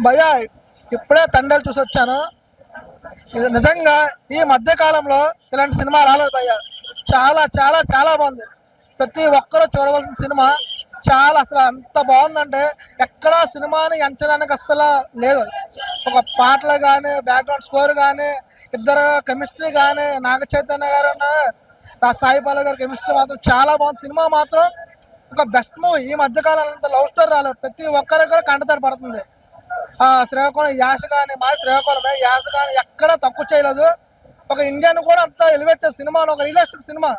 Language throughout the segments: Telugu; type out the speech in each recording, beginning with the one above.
భయ్యా ఇప్పుడే తండేలు చూసి వచ్చాను. ఇది నిజంగా ఈ మధ్య కాలంలో ఇలాంటి సినిమా రాలేదు భయ్యా. చాలా చాలా చాలా బాగుంది. ప్రతి ఒక్కరూ చూడవలసిన సినిమా. చాలా అసలు ఎంత బాగుందంటే ఎక్కడా సినిమాని ఎంచడానికి అస్సలు లేదు. ఒక పాటలు కానీ, బ్యాక్గ్రౌండ్ స్కోర్ కానీ, ఇద్దరు కెమిస్ట్రీ కానీ, నాగ చైతన్య గారు సాయి పల్లవి గారి కెమిస్ట్రీ మాత్రం చాలా బాగుంది. సినిమా మాత్రం ఒక బెస్ట్ మూవీ. ఈ మధ్యకాలంలో అంత లవ్ స్టోరీ రాలేదు. ప్రతి ఒక్కరికి కూడా కంటతడి పడుతుంది. శ్రీకాకుళం యాస కానీ, మా శ్రీకాకుళమే యాస కానీ ఎక్కడా తక్కువ చేయలేదు. ఒక ఇండియన్ కూడా అంత ఎలివేట్ చేసే సినిమా, ఒక రియలిస్టిక్ సినిమా.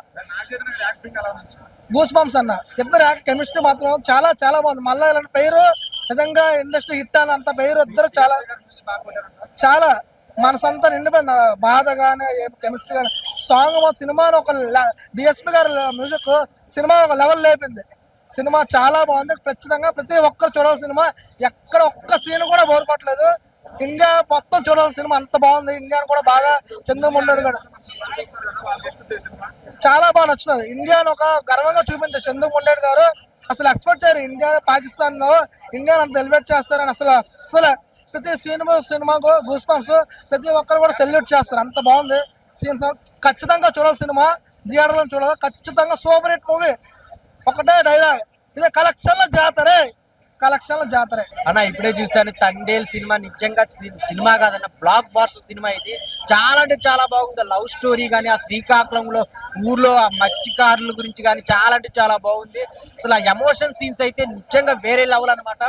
గూస్ బంప్స్ అన్న ఇద్దరు కెమిస్ట్రీ మాత్రం చాలా చాలా బాగుంది. మళ్ళీ ఇలాంటి పేరు నిజంగా ఇండస్ట్రీ హిట్ అని అంత పేరు ఇద్దరు చాలా చాలా మనసంతా నిండిపోయింది. బాధ కానీ, కెమిస్ట్రీ కానీ, సాంగ్ సినిమాను ఒక డిఎస్పి గారి మ్యూజిక్ సినిమా ఒక లెవెల్ లేపింది. సినిమా చాలా బాగుంది. ఖచ్చితంగా ప్రతి ఒక్కరు చూడాల్సిన సినిమా. ఎక్కడ ఒక్క సీన్ కూడా బోర్ కొట్టలేదు. ఇండియా మొత్తం చూడాల్సిన సినిమా, అంత బాగుంది. ఇండియాను కూడా బాగా చంద్రముండడు కూడా చాలా బాగా నచ్చుతుంది. ఇండియాను ఒక గర్వంగా చూపించారు చంద్రముండడు గారు. అసలు ఎక్స్పెక్ట్ చేయరు ఇండియా పాకిస్తాన్ లో ఇండియాను అంత ఎలివేట్ చేస్తారని. అసలు ప్రతి సినిమాకు గూస్ బంప్స్ ప్రతి ఒక్కరు కూడా సెల్యూట్ చేస్తారు. అంత బాగుంది సీన్స్. ఖచ్చితంగా చూడాలి సినిమా. థియేటర్లో చూడాలి. ఖచ్చితంగా సూపర్ హిట్ మూవీ. ఒకటే డైలాగ్, ఇదే కలెక్షన్ల జాతరే, కలెక్షన్ల జాతరే అన్న. ఇప్పుడే చూసాను తండేల్ సినిమా. నిజంగా సినిమా కాదన్న, బ్లాక్ బాస్టర్ సినిమా ఇది. చాలా అంటే చాలా బాగుంది. లవ్ స్టోరీ కానీ, ఆ శ్రీకాకుళంలో ఊర్లో ఆ మత్స్యకారుల గురించి కానీ చాలా అంటే చాలా బాగుంది. అసలు ఆ ఎమోషన్ సీన్స్ అయితే నిజంగా వేరే లెవెల్ అనమాట.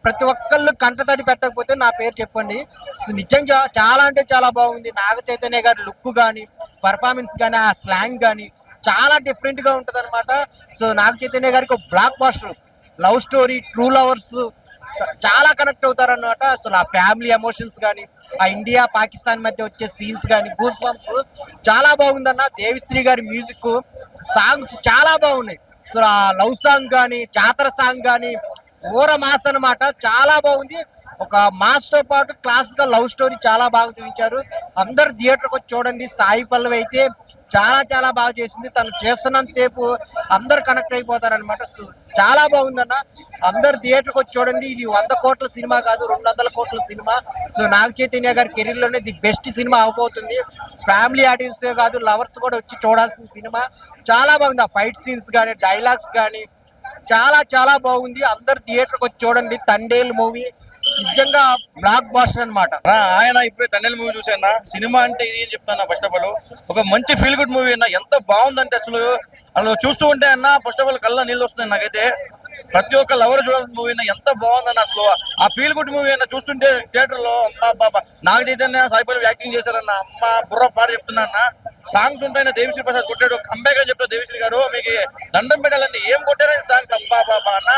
ప్రతి ఒక్కళ్ళు కంటతడి పెట్టకపోతే నా పేరు చెప్పండి. సో నిజంగా చాలా అంటే చాలా బాగుంది. నాగ చైతన్య గారి లుక్ కానీ, పర్ఫార్మెన్స్ కానీ, ఆ స్లాంగ్ కానీ చాలా డిఫరెంట్ గా ఉంటది అనమాట. సో నాగ చైతన్య గారికి ఒక blockbuster love story, true lovers చాలా కనెక్ట్ అవుతారు అనమాట. అసలు ఆ ఫ్యామిలీ ఎమోషన్స్ కానీ, ఆ ఇండియా పాకిస్తాన్ మధ్య వచ్చే సీన్స్ కానీ, గూస్ బంప్స్ చాలా బాగుందన్న. దేవిశ్రీ గారి మ్యూజిక్, సాంగ్స్ చాలా బాగున్నాయి. సో ఆ లవ్ సాంగ్ కానీ, జాతర సాంగ్ కానీ ఓర మాస్ అనమాట. చాలా బాగుంది. ఒక మాస్ తో పాటు క్లాస్ గా లవ్ స్టోరీ చాలా బాగా చూపించారు. అందరు థియేటర్కి వచ్చి చూడండి. సాయి పల్లవి అయితే చాలా చాలా బాగా చేసింది. తను చేస్తున్నంత సేపు అందరు కనెక్ట్ అయిపోతారనమాట. చాలా బాగుందన్న. అందరు థియేటర్కి వచ్చి చూడండి. ఇది 100 కోట్ల సినిమా కాదు, 200 కోట్ల సినిమా. సో నాగ చైతన్య గారి కెరీర్ లోనే ది బెస్ట్ సినిమా అవబోతుంది. ఫ్యామిలీ ఆడియన్స్ కాదు, లవర్స్ కూడా వచ్చి చూడాల్సిన సినిమా. చాలా బాగుంది. ఆ ఫైట్ సీన్స్ కానీ, డైలాగ్స్ కానీ చాలా చాలా బాగుంది. అందరు థియేటర్కి వచ్చి చూడండి. తండేల్ మూవీ నిజంగా బ్లాక్ బాస్టర్ అనమాట. ఆయన ఇప్పుడే తండేల్ మూవీ చూసాను. సినిమా అంటే ఇది అని చెప్తాను. ఫస్ట్ ఆఫ్ ఆల్ ఒక మంచి ఫీల్ గుడ్ మూవీ అన్న. ఎంత బాగుందంటే అసలు చూస్తూ ఉంటే అన్న ఫస్ట్ ఆఫ్ ఆల్ కళ్ళ నీళ్ళు వస్తున్నాయి నాకైతే. ప్రతి ఒక్క లవర్ చూడాల్సిన మూవీ అన్న. ఎంత బాగుందన్న అసలు ఆ ఫీల్ గుడ్ మూవీ అన్న. చూస్తుంటే థియేటర్ లో అమ్మ బాబా నాగ చైతన్య, సాయి పల్లవి యాక్టింగ్ చేశారన్న. అమ్మ బుర్ర పాట చెప్తున్నా అన్న. సాంగ్స్ ఉంటాయన్న. దేవిశ్రీ ప్రసాద్ కొట్టాడు, కంబ్యాక్ అని చెప్తారు దేవిశ్రీ గారు. మీకు దండం పెట్టాలండి, ఏం కొట్టారని సాంగ్స్. అబ్బా బాబా అన్న,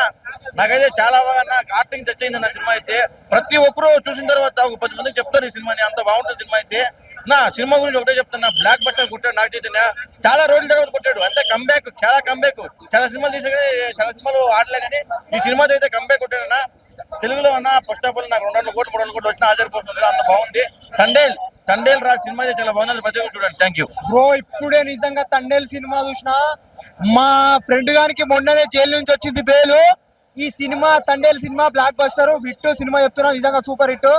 నాకైతే చాలా బాగా అన్న యాక్టింగ్ టచ్ అయింది అన్న సినిమా అయితే. ప్రతి ఒక్కరు చూసిన తర్వాత ఒక 10 మందికి చెప్తారు ఈ సినిమాని. అంత బాగుంటుంది సినిమా అయితే. నా సినిమా గురించి ఒకటే చెప్తున్నా, బ్లాక్ బస్టర్ కొట్టాడు నాగ చైతన్య. చాలా రోజుల తర్వాత కొట్టాడు. అంతే కంబ్యాక్, చాలా కంబ్యాక్. చాలా సినిమాలు తీసా కానీ చాలా సినిమాలు ఆడలే కానీ ఈ సినిమాతో అయితే కంబ్యాక్ కొట్టాడన్న. తెలుగులో అన్న ఫస్ట్ ఆఫ్ ఆల్ నాకు 200 కోట్లు 300 కోట్లు వచ్చిన ఆశ్చర్యపోతుంది. అంత బాగుంది. తండేల్ రా సినిమా చాలా బాగుంది. ప్రతి ఒక్కరు చూడండి. Thank you bro. ఇప్పుడే నిజంగా తండేల్ సినిమా చూసిన. మా ఫ్రెండ్ గారికి మొన్ననే జైలు నుంచి వచ్చింది బెయిల్. ఈ cinema Thandel cinema block buster hit cinema చెప్తున్నా. నిజంగా సూపర్ హిట్.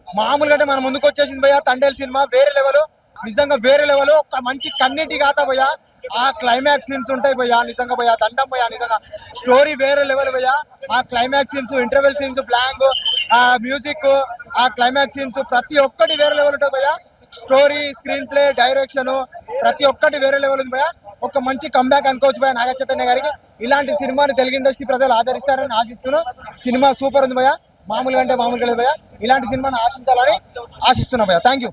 మామూలుగా అంటే మన ముందుకు వచ్చేసింది భయ్యా. తండేల్ సినిమా వేరే లెవెల్, నిజంగా వేరే లెవెల్. ఒక మంచి కన్నీటి గాథ భయ్యా. ఆ క్లైమాక్స్ సీన్స్ ఉంటాయి భయ్యా. నిజంగా భయ్యా దండం భయ్యా. నిజంగా స్టోరీ వేరే లెవెల్ భయ్యా. ఆ climax scenes, interval scenes, blank, ఆ మ్యూజిక్, ఆ క్లైమాక్స్ సీన్స్ ప్రతి ఒక్కటి వేరే లెవెల్ ఉంటుంది భయ్యా. స్టోరీ, స్క్రీన్ ప్లే, డైరెక్షన్ ప్రతి ఒక్కటి వేరే లెవెల్ ఉంది భయ్యా. ఒక మంచి కంబ్యాక్ అనుకోవచ్చు భయ్యా నాగ చైతన్య గారికి. ఇలాంటి సినిమాని తెలుగు ఇండస్ట్రీ ప్రజలు ఆదరిస్తారని ఆశిస్తున్నాం. సినిమా సూపర్ ఉంది భయ్యా. మామూలుగా అంటే మామూలుగా లేదు భయ్యా. ఇలాంటి సినిమాని ఆశించాలని ఆశిస్తున్నా భయ్యా. Thank you.